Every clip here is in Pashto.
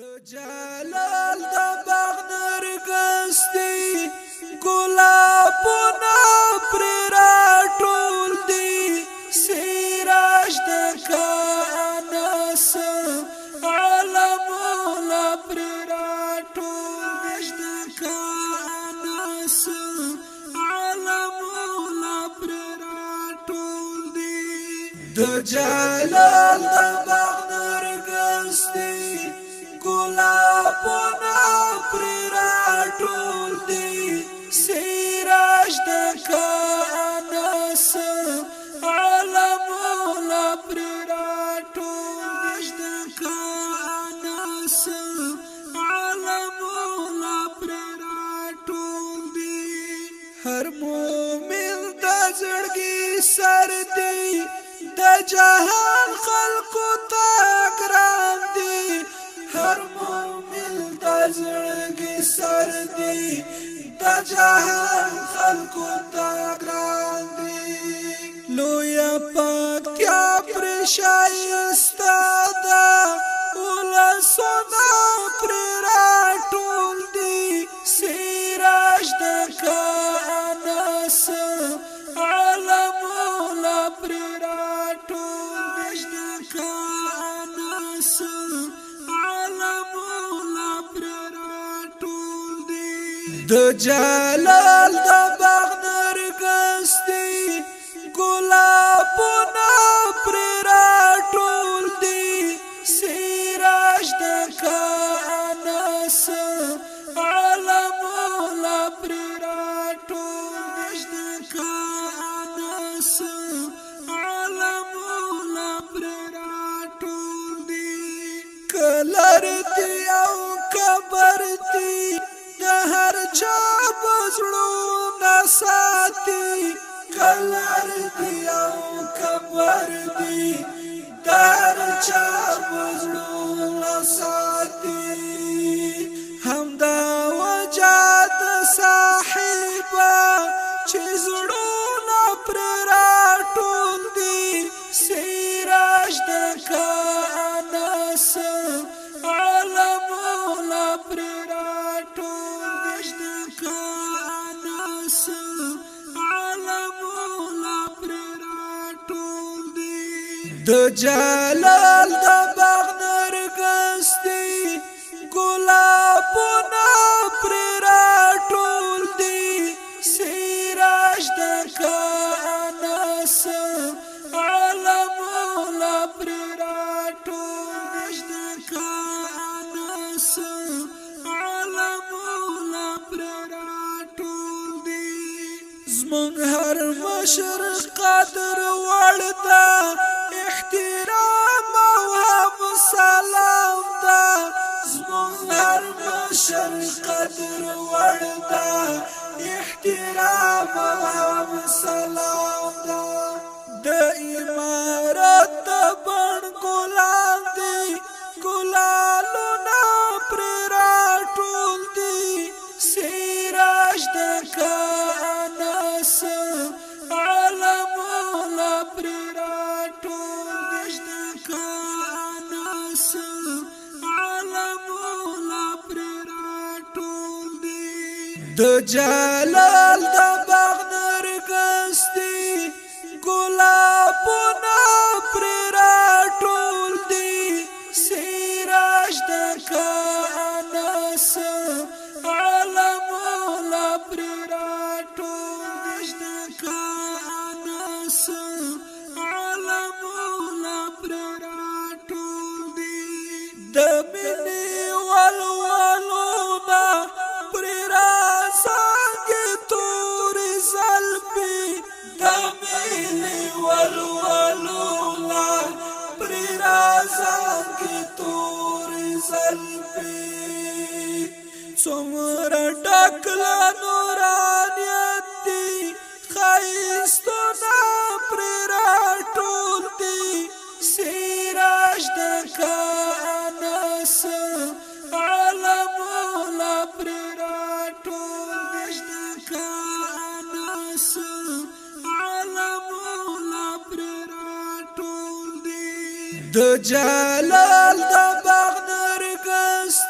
جلال د باغ نرګستی ګلابونه پر راټول دي سراج د کانس علمونه پر راټول د کانس علمونه پر راټول دي د جلال د باغ نرګستی ګلابونه پر راټول دي سراج د کانس علمونه پر راټول د کانس علمونه پر راټول دي هر مومن د زړګي سر دی د جهان خلقو ته ګران دي هر مومن د زړګي سر دی د جهان خلقو ته ګران دي لویا پکتیا پر شایسته ده ولسونه پر راټول دي سراج د کانس علمونه پر راټول د کانس د جلال د باغ نرګستی ګلابونه پر راټول دي سراج د کانس علمونه پر راټول د کانس علمونه پر راټول دي کلر دی او کبر دی هر چا بزړو نساتی کلر دی او کبر دی هر چا بزړو نساتی همدا وجات صاحبا چې زړونه پر راټول دي سراج د کانس علمونه پر د جلال د باغ نرګستی ګلابونه پر راټول دي سراج د کانس علمونه پر راټول د کانس علمونه پر راټول دي زمونږ هر مشرق قدر وړدا احترام او هم سلام دا زمون هر مشر قدر وردا احترام او هم سلام دا د امارت د بڼ ګلان دي ګلالونه پر راټول دي سراج د کانس علمونه پر د جلال د باغ نرګستی ګلابونه پر راټول دي سراج د کانس علمونه پر راټول د کانس علمونه پر راټول دي د مینې ولولونه پر سانګې تورې زلفې د مینې ولولونه پر سانګې تورې زلفې څومره ډک له نورانیت دي ښایستونه پر راټول دي سراج د کانس علمونه پر د جلال د باغ نرګستی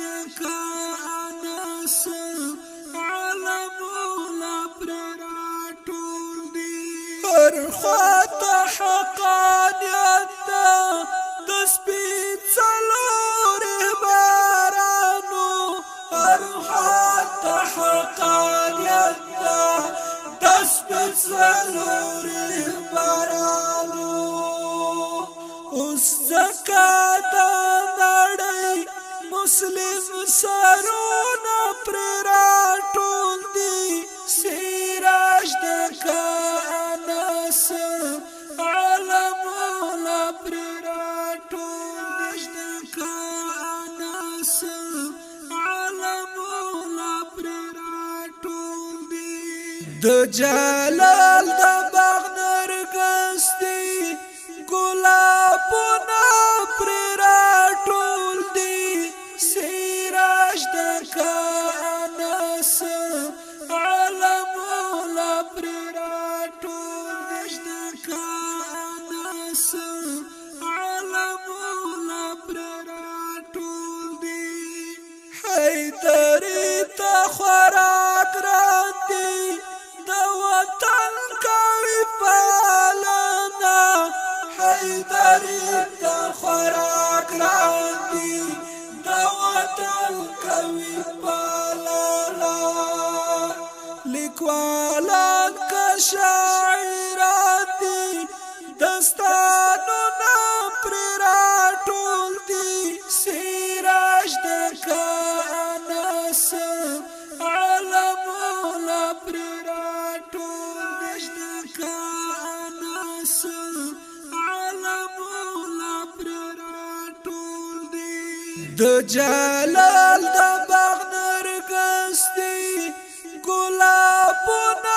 دکا انس علمونا پر راټول دی هر خواته حقانیت دا د سپېڅلو رهبرانو هر خواته حقانیت دا د سپېڅلو رهبرانو اوس ځکه دا نړۍ مسلم سرونه پرې راټول دي سراج دکا انس علمونا پرې راټول دکا انس علمونا پرې راټول دي د جلال د باغ نرګستی ګلابونه پرې راټول دي سراج دکا انس علمونا پرې راټول دکا انس علمونا پرې راټول دي حیدرې ته خوراک راندي د وطن کوي پالنه حیدرې ته خوراک راندي د وطن کوي پالنه لیکوالان که شاعران دي داستانونه پرې راټول دي سراج دکا انس علمونا پرې راټول دکا انس علمونا پرې راټول دي د جلال د باغ نرګستی ګلابونه